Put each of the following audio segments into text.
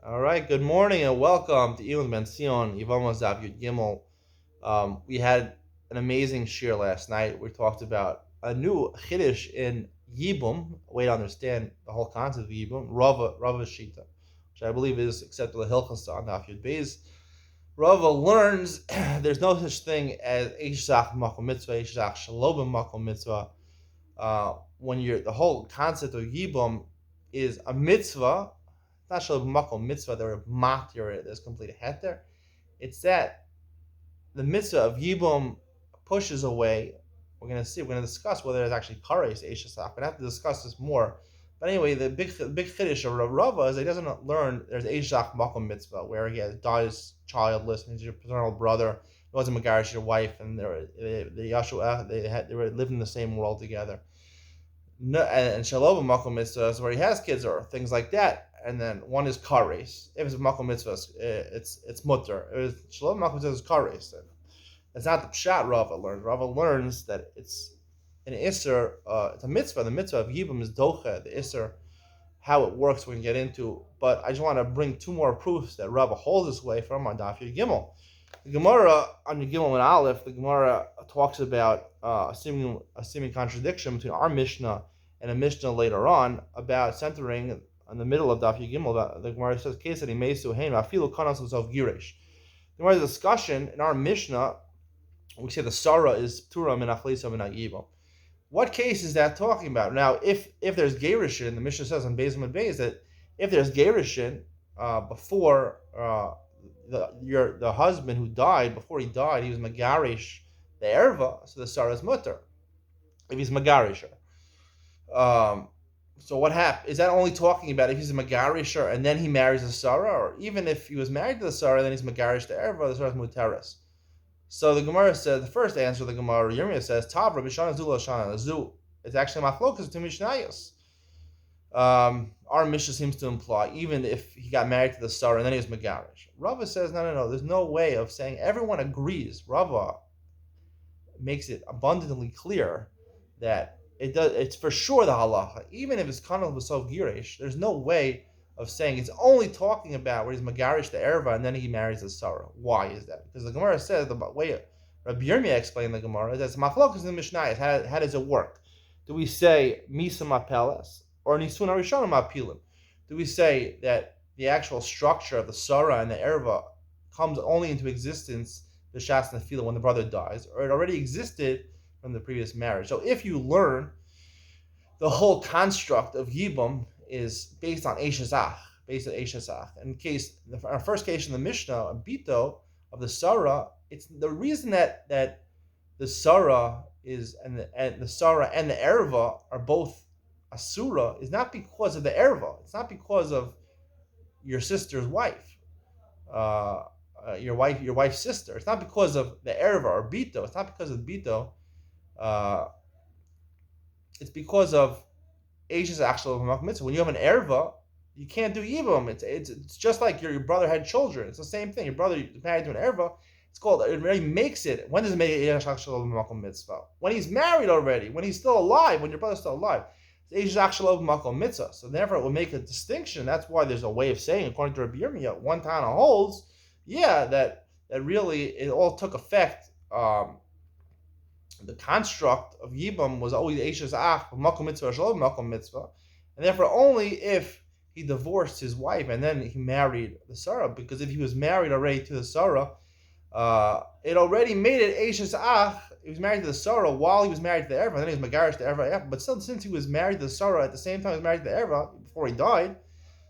All right, good morning and welcome to Iyun Benzion, Yevamos Gimel. We had an amazing shir last night. We talked about a new chiddush in Yibum, a way to understand the whole concept of Yibum, Rava Shita, which I believe is accepted the Hilchas on Daf Yud Beis. Rava learns there's no such thing as Eishach Makom Mitzvah, Eishach Shalom Makom Mitzvah. When the whole concept of Yibum is a mitzvah, it's not shalom makom mitzvah. There are matir. There's complete heter. It's that the mitzvah of yibum pushes away. We're going to discuss whether it's actually kares eishasach. We're going to have to discuss this more. But anyway, the big chiddush of Rava is he doesn't learn there's eishach makom mitzvah where he dies childless and he's your paternal brother. He wasn't megarish your wife, and they were living in the same world together. No, and shalom makom mitzvah is where he has kids or things like that, and then one is kares. If it's a makom mitzvah, it's mutter. If shalom makom mitzvah is kares. It's not the pshat Rava learns. Rava learns that it's an isser. It's a mitzvah. The mitzvah of yibum is docha. The isser, how it works, we can get into. But I just want to bring two more proofs that Rava holds this way from on Daf Yud Gimel. The Gemara on Yud Gimel and Aleph, the Gemara talks about a seeming contradiction between our Mishnah and a Mishnah later on about centering in the middle of Daf Yud Gimel. The Gemara says, "Kesari meisu hein afilu kanas l'sov girish." The Gemara's discussion in our Mishnah, we say the Sarah is Tura min achlisa min ha'yivam. What case is that talking about? Now, if there's Gerishin, the Mishnah says on Benzion that if there's Gerishin before the husband who died, before he died, he was Megarish the Erva, so the Sarah is mutter. If he's Megarisher. So what happened? Is that only talking about if he's a Megarisher and then he marries a Sarah? Or even if he was married to the Sarah, then he's Megarish the Erva, the Sarah is Muteris. So the Gemara said, the first answer of the Gemara, Yirmiyah says, Tavra b'shana zula shana zu. It's actually machlokas to Mishnayos. Our Mishnah seems to imply even if he got married to the Sarah and then he was Megarish. Rava says, no. There's no way of saying everyone agrees. Rava makes it abundantly clear that it's for sure the halacha. Even if it's kanal b'sov girish, there's no way of saying it's only talking about where he's Megarish the Erva and then he marries the Sarah. Why is that? Because the Gemara says, the way Rabbi Yirmiyah explained the Gemara, is that it's machlokas in the Mishnayos. How does it work? Do we say misa mapeles or nisun harishonim mapilim? Do we say that the actual structure of the Sarah and the Erva comes only into existence the Shas Nefila when the brother dies, or it already existed from the previous marriage? So if you learn the whole construct of Yibum is based on Eishazach, In case our first case in the Mishnah, a bito of the Sarah, it's the reason that the Sarah is and the Sarah and the Erva are both Asura is not because of the Erva. It's not because of your sister's wife, your wife's sister. It's not because of the Erva or Bito. It's not because of Bito. It's because of Asia's actual mitzvah. When you have an Erva, you can't do Yibum. It's just like your brother had children. It's the same thing. Your brother is married to an Erva. It already makes it. When does it make it mitzvah? When he's married already. When he's still alive. When your brother's still alive. Mitzvah. So therefore, it will make a distinction. That's why there's a way of saying, according to Rabbi Yirmiyah, one Tana holds, that really it all took effect. The construct of Yibam was always Eishes Ach, Makom Mitzvah, Shalom Makom Mitzvah, and therefore only if he divorced his wife and then he married the Sarah, because if he was married already to the Sarah, it already made it Eishes Ach. He was married to the Sarah while he was married to the Erva, and then he was Megarish to the Erva. But still, since he was married to the Sarah at the same time he was married to the Erva before he died,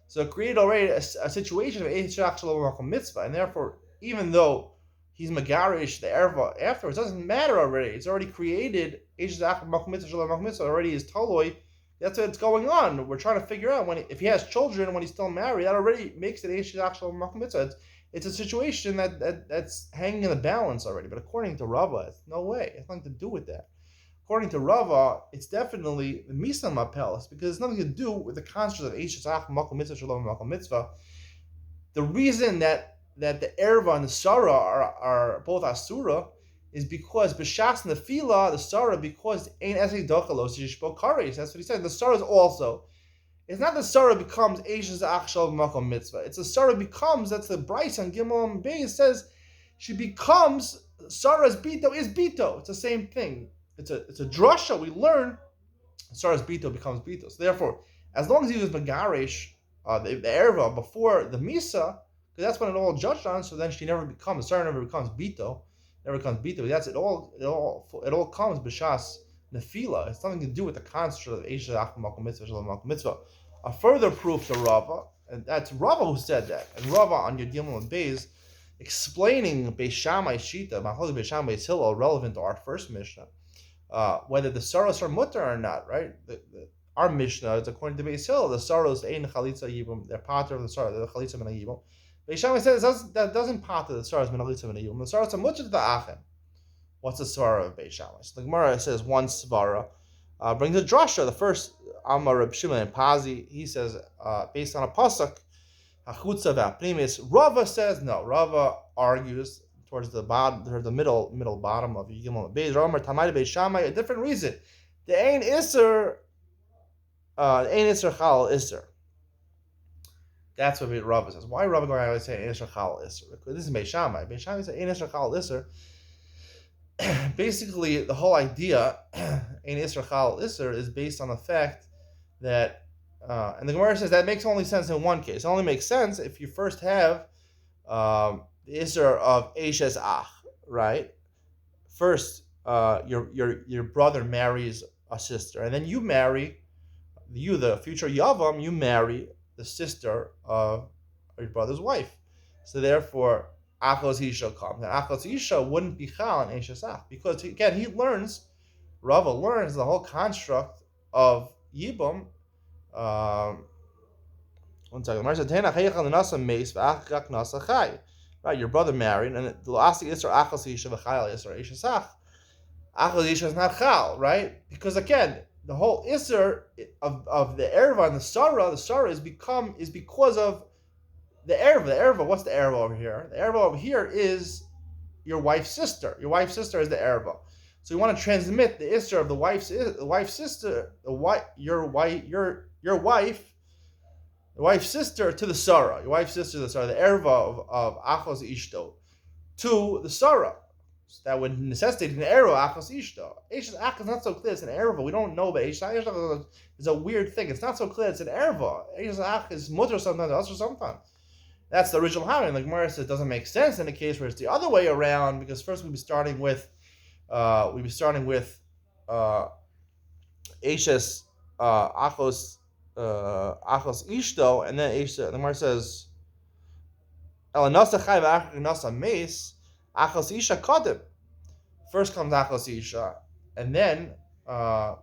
so it created already a situation of Eish Ach Shalom Makom Mitzvah, and therefore, even though he's Megarish the Erva afterwards, it doesn't matter already. It's already created Eish Ach Makom Mitzvah Shalom Makom Mitzvah already is Toloi. That's what's going on. We're trying to figure out if he has children when he's still married, that already makes it Eish Ach Shalom Makom Mitzvah. It's a situation that's hanging in the balance already. But according to Rava, it's no way. It has nothing to do with that. According to Rava, it's definitely the Misa Mapelis, because it's nothing to do with the construct of Eish Ach Makom Mitzvah Shalom Makom Mitzvah. The reason that the Erva and the Sarah are both Asura is because B'shas Nefila, the Sarah, because Ein Esei Dochalos Yishbo Kares. That's what he said. The Sarah is also It's not the Sarah becomes Eishes Ach Shel Makom Mitzvah. It's the Sarah becomes, that's the Bryce on Gimel and Beis says, she becomes, Sarah's Bito is Bito. It's the same thing. It's a drasha. We learn Sarah's Bito becomes Bito. So therefore, as long as he was Megarish, the Erva, before the Misa, because that's when it all judged on, so then she never becomes, Sarah never becomes Bito. Never becomes Bito. That's it all comes B'Shas Nefila. It's nothing to do with the construct of Eishes Ach Makom Mitzvah Shalom Makom Mitzvah. A further proof to Rava, and that's Rava who said that. And Rava on Yud Gimel and Beis, explaining Beis Shammai Shita, Machlokes Beis Shammai Beis Hillel, relevant to our first Mishnah, whether the saros are mutter or not, right? Our Mishnah is according to Beis Hillel, the saros ein chalitza yibum, they're part of the saros, they're chalitza min yibum. Beis Shammai says that doesn't part of the saros min chalitza min yibum. The saros are mutter to the achem. What's the svara of Beis Shammai? So the Gemara says one svara brings a drasha. The first Amar Reb Shimon and Pazi, he says based on a pasuk, hachutza v'aprimis. Rava says no. Rava argues towards the bottom, towards the middle bottom of Yigimel Beis. Rava Tamai Beis Shammai, a different reason. The ein iser chal iser. That's what Rava says. Why Rava going to say ein iser chal iser? This is Beis Shammai. Beis Shammai says ein iser chal iser. Basically, the whole idea in Isra Chal Isser is based on the fact that, and the Gemara says that makes only sense in one case. It only makes sense if you first have the Isser of Eishes Ach, right? First, your brother marries a sister, and then you marry, the future Yavam, you marry the sister of your brother's wife. So therefore, Achos Isha comes. And Achos Isha wouldn't be Chal in Eishes Ach. Because, again, Rava learns the whole construct of Yibum. One second. Right, your brother married, and the last thing is Achos Isha v'Chayal Isra Eishes Ach. Achos Isha is not Chal, right? Because, again, the whole Isser of the Erva and the Sarah is because of the Erva, what's the Erva over here? The Erva over here is your wife's sister. Your wife's sister is the Erva. So you want to transmit the Isser of the wife's sister, your wife's sister to the Sarah. Your wife's sister to the Sarah, the Erva of Achos Ishto, to the Sarah. So that would necessitate an Erva Achos Ishto. Eishes Ach is not so clear. It's an Erva. We don't know, but Eishes Ach is a weird thing. It's not so clear. It's an Erva. Eishes Ach is mutter sometimes, also sometimes. That's the original Haman. Like Gemara says, it doesn't make sense in a case where it's the other way around, because first we'd be starting with Eishes Achos Ishto, and then Eishes. The Gemara says, Elanasa Chai v'Nasa Meis Achos Isha Kodim. First comes Achos Isha, and then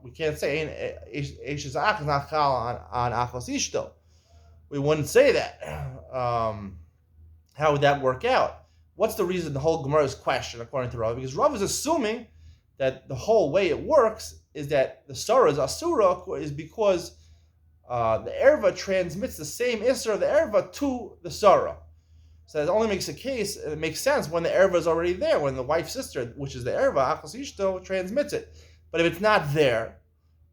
we can't say Eishes Ach is not Chal on Achos Ishto. We wouldn't say that. How would that work out? What's the reason the whole Gemara's question, according to Rav? Because Rav is assuming that the whole way it works is that the Sarah is Asura is because the Erva transmits the same Isra of the Erva to the Sarah. So it only makes it makes sense when the Erva is already there, when the wife's sister, which is the Erva, Achos Ishto, transmits it. But if it's not there,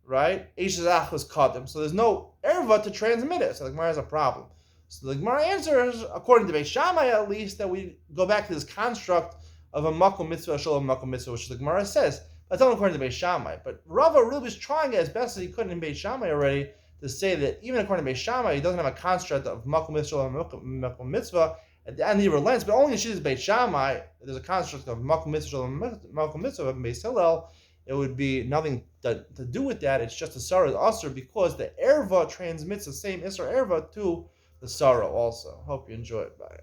right, Eishes Ach was Kaddim, so there's no Erva to transmit it. So the Gemara has a problem. So the Gemara answers, according to Beis Shammai at least, that we go back to this construct of a Makom Mitzvah, Shalom Makom Mitzvah, which the Gemara says. That's not according to Beis Shammai. But Rava really was trying as best as he could in Beis Shammai already to say that even according to Beis Shammai, he doesn't have a construct of Makom Mitzvah, Shalom Makom Mitzvah. At the end he relents, but only in Shittas Beis Shammai, there's a construct of Makom Mitzvah, Shalom Makom Mitzvah, of Beis Hillel. It would be nothing to do with that. It's just a Sarah Asr because the Erva transmits the same Isra Erva to the Sarah also. Hope you enjoy it. Bye.